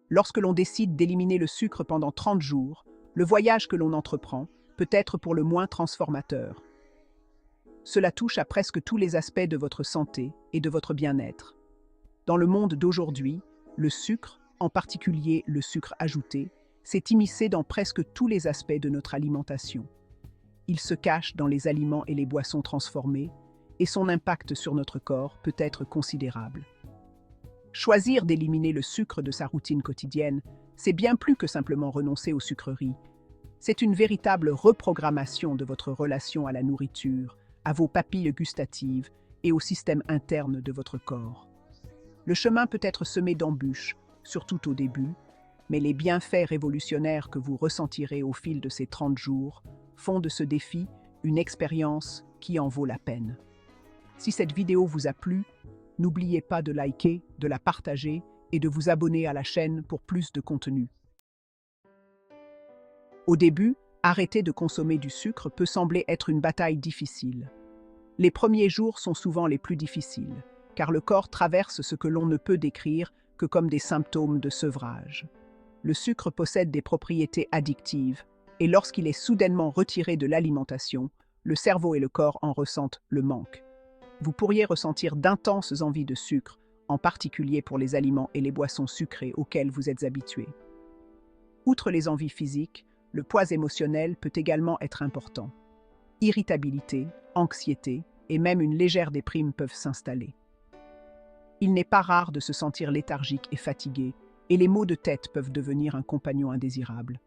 Lorsque l'on décide d'éliminer le sucre pendant 30 jours, le voyage que l'on entreprend peut être pour le moins transformateur. Cela touche à presque tous les aspects de votre santé et de votre bien-être. Dans le monde d'aujourd'hui, le sucre, en particulier le sucre ajouté, s'est immiscé dans presque tous les aspects de notre alimentation. Il se cache dans les aliments et les boissons transformés, et son impact sur notre corps peut être considérable. Choisir d'éliminer le sucre de sa routine quotidienne, c'est bien plus que simplement renoncer aux sucreries. C'est une véritable reprogrammation de votre relation à la nourriture, à vos papilles gustatives et au système interne de votre corps. Le chemin peut être semé d'embûches, surtout au début, mais les bienfaits révolutionnaires que vous ressentirez au fil de ces 30 jours font de ce défi une expérience qui en vaut la peine. Si cette vidéo vous a plu, n'oubliez pas de liker, de la partager et de vous abonner à la chaîne pour plus de contenu. Au début, arrêter de consommer du sucre peut sembler être une bataille difficile. Les premiers jours sont souvent les plus difficiles, car le corps traverse ce que l'on ne peut décrire que comme des symptômes de sevrage. Le sucre possède des propriétés addictives, et lorsqu'il est soudainement retiré de l'alimentation, le cerveau et le corps en ressentent le manque. Vous pourriez ressentir d'intenses envies de sucre, en particulier pour les aliments et les boissons sucrées auxquels vous êtes habitué. Outre les envies physiques, le poids émotionnel peut également être important. Irritabilité, anxiété et même une légère déprime peuvent s'installer. Il n'est pas rare de se sentir léthargique et fatigué, et les maux de tête peuvent devenir un compagnon indésirable.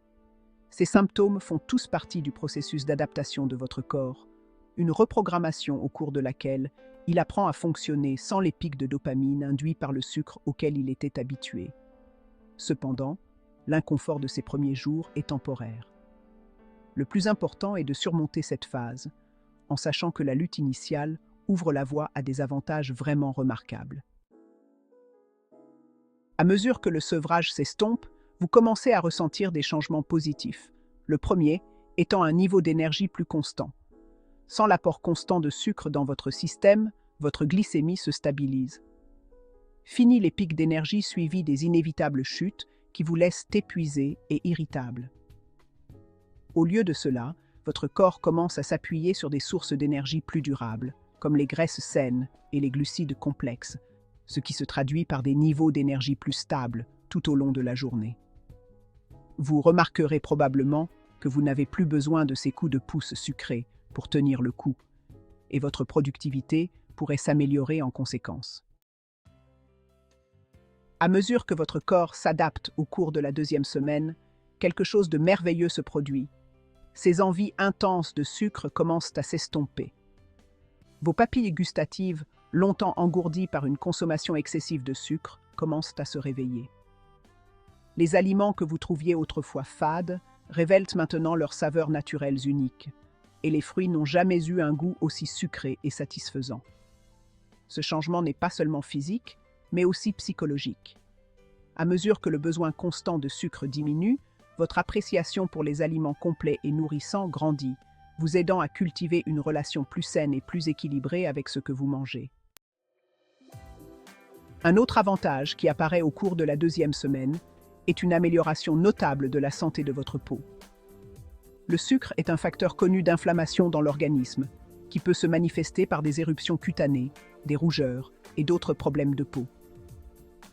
Ces symptômes font tous partie du processus d'adaptation de votre corps, une reprogrammation au cours de laquelle il apprend à fonctionner sans les pics de dopamine induits par le sucre auquel il était habitué. Cependant, l'inconfort de ces premiers jours est temporaire. Le plus important est de surmonter cette phase, en sachant que la lutte initiale ouvre la voie à des avantages vraiment remarquables. À mesure que le sevrage s'estompe, vous commencez à ressentir des changements positifs. Le premier étant un niveau d'énergie plus constant. Sans l'apport constant de sucre dans votre système, votre glycémie se stabilise. Fini les pics d'énergie suivis des inévitables chutes qui vous laissent épuisé et irritable. Au lieu de cela, votre corps commence à s'appuyer sur des sources d'énergie plus durables, comme les graisses saines et les glucides complexes, ce qui se traduit par des niveaux d'énergie plus stables tout au long de la journée. Vous remarquerez probablement que vous n'avez plus besoin de ces coups de pouce sucrés pour tenir le coup, et votre productivité pourrait s'améliorer en conséquence. À mesure que votre corps s'adapte au cours de la deuxième semaine, quelque chose de merveilleux se produit. Ces envies intenses de sucre commencent à s'estomper. Vos papilles gustatives, longtemps engourdies par une consommation excessive de sucre, commencent à se réveiller. Les aliments que vous trouviez autrefois fades révèlent maintenant leurs saveurs naturelles uniques, et les fruits n'ont jamais eu un goût aussi sucré et satisfaisant. Ce changement n'est pas seulement physique, mais aussi psychologique. À mesure que le besoin constant de sucre diminue, votre appréciation pour les aliments complets et nourrissants grandit, vous aidant à cultiver une relation plus saine et plus équilibrée avec ce que vous mangez. Un autre avantage qui apparaît au cours de la deuxième semaine est une amélioration notable de la santé de votre peau. Le sucre est un facteur connu d'inflammation dans l'organisme, qui peut se manifester par des éruptions cutanées, des rougeurs et d'autres problèmes de peau.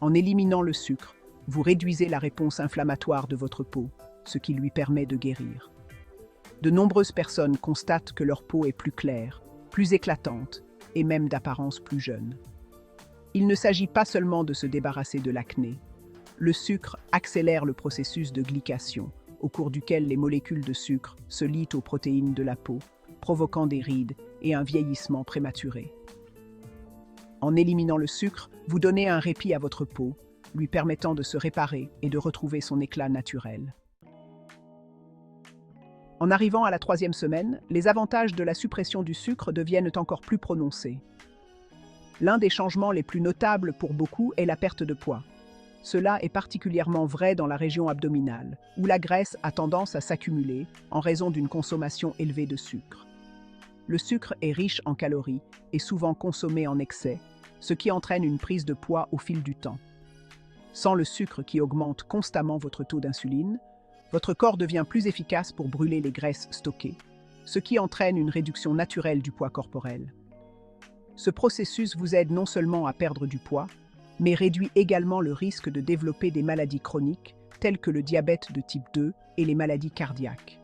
En éliminant le sucre, vous réduisez la réponse inflammatoire de votre peau, ce qui lui permet de guérir. De nombreuses personnes constatent que leur peau est plus claire, plus éclatante et même d'apparence plus jeune. Il ne s'agit pas seulement de se débarrasser de l'acné. Le sucre accélère le processus de glycation, au cours duquel les molécules de sucre se lient aux protéines de la peau, provoquant des rides et un vieillissement prématuré. En éliminant le sucre, vous donnez un répit à votre peau, lui permettant de se réparer et de retrouver son éclat naturel. En arrivant à la troisième semaine, les avantages de la suppression du sucre deviennent encore plus prononcés. L'un des changements les plus notables pour beaucoup est la perte de poids. Cela est particulièrement vrai dans la région abdominale, où la graisse a tendance à s'accumuler en raison d'une consommation élevée de sucre. Le sucre est riche en calories et souvent consommé en excès, ce qui entraîne une prise de poids au fil du temps. Sans le sucre qui augmente constamment votre taux d'insuline, votre corps devient plus efficace pour brûler les graisses stockées, ce qui entraîne une réduction naturelle du poids corporel. Ce processus vous aide non seulement à perdre du poids, mais réduit également le risque de développer des maladies chroniques telles que le diabète de type 2 et les maladies cardiaques.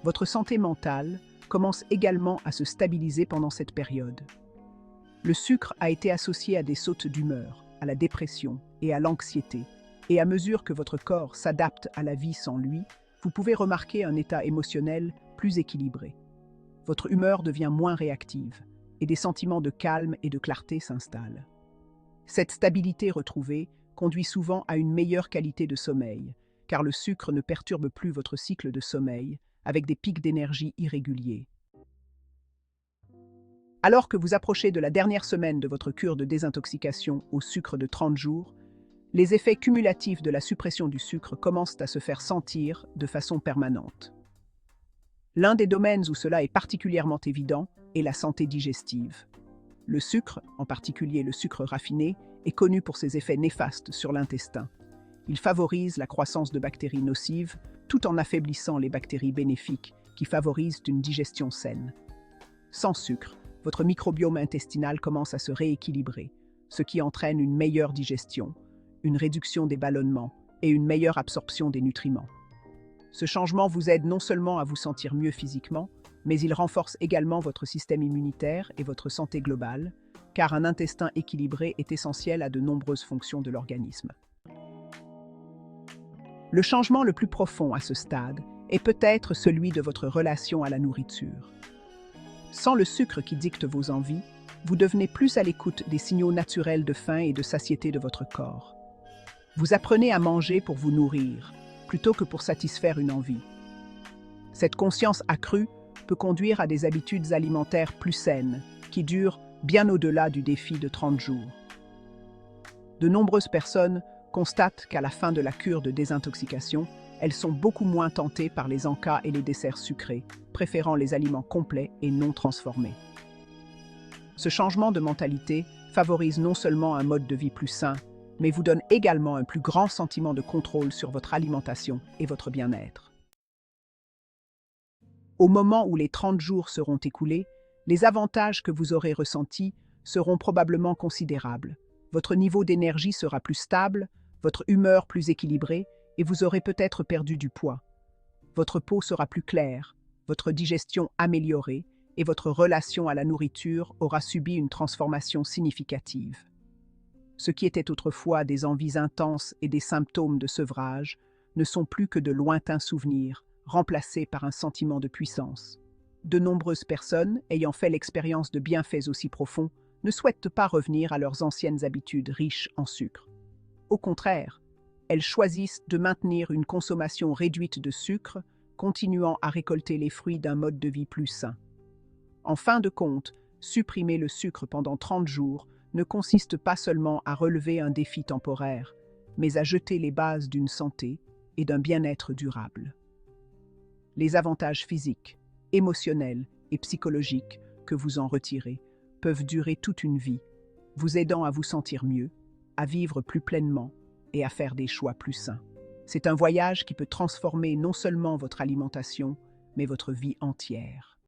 Votre santé mentale commence également à se stabiliser pendant cette période. Le sucre a été associé à des sautes d'humeur, à la dépression et à l'anxiété, et à mesure que votre corps s'adapte à la vie sans lui, vous pouvez remarquer un état émotionnel plus équilibré. Votre humeur devient moins réactive, et des sentiments de calme et de clarté s'installent. Cette stabilité retrouvée conduit souvent à une meilleure qualité de sommeil, car le sucre ne perturbe plus votre cycle de sommeil, avec des pics d'énergie irréguliers. Alors que vous approchez de la dernière semaine de votre cure de désintoxication au sucre de 30 jours, les effets cumulatifs de la suppression du sucre commencent à se faire sentir de façon permanente. L'un des domaines où cela est particulièrement évident est la santé digestive. Le sucre, en particulier le sucre raffiné, est connu pour ses effets néfastes sur l'intestin. Il favorise la croissance de bactéries nocives tout en affaiblissant les bactéries bénéfiques qui favorisent une digestion saine. Sans sucre, votre microbiome intestinal commence à se rééquilibrer, ce qui entraîne une meilleure digestion, une réduction des ballonnements et une meilleure absorption des nutriments. Ce changement vous aide non seulement à vous sentir mieux physiquement, mais il renforce également votre système immunitaire et votre santé globale, car un intestin équilibré est essentiel à de nombreuses fonctions de l'organisme. Le changement le plus profond à ce stade est peut-être celui de votre relation à la nourriture. Sans le sucre qui dicte vos envies, vous devenez plus à l'écoute des signaux naturels de faim et de satiété de votre corps. Vous apprenez à manger pour vous nourrir, plutôt que pour satisfaire une envie. Cette conscience accrue peut conduire à des habitudes alimentaires plus saines, qui durent bien au-delà du défi de 30 jours. De nombreuses personnes constatent qu'à la fin de la cure de désintoxication, elles sont beaucoup moins tentées par les encas et les desserts sucrés, préférant les aliments complets et non transformés. Ce changement de mentalité favorise non seulement un mode de vie plus sain, mais vous donne également un plus grand sentiment de contrôle sur votre alimentation et votre bien-être. Au moment où les 30 jours seront écoulés, les avantages que vous aurez ressentis seront probablement considérables. Votre niveau d'énergie sera plus stable, votre humeur plus équilibrée et vous aurez peut-être perdu du poids. Votre peau sera plus claire, votre digestion améliorée et votre relation à la nourriture aura subi une transformation significative. Ce qui était autrefois des envies intenses et des symptômes de sevrage ne sont plus que de lointains souvenirs, remplacés par un sentiment de puissance. De nombreuses personnes, ayant fait l'expérience de bienfaits aussi profonds, ne souhaitent pas revenir à leurs anciennes habitudes riches en sucre. Au contraire, elles choisissent de maintenir une consommation réduite de sucre, continuant à récolter les fruits d'un mode de vie plus sain. En fin de compte, supprimer le sucre pendant 30 jours ne consiste pas seulement à relever un défi temporaire, mais à jeter les bases d'une santé et d'un bien-être durable. Les avantages physiques, émotionnels et psychologiques que vous en retirez peuvent durer toute une vie, vous aidant à vous sentir mieux, à vivre plus pleinement et à faire des choix plus sains. C'est un voyage qui peut transformer non seulement votre alimentation, mais votre vie entière.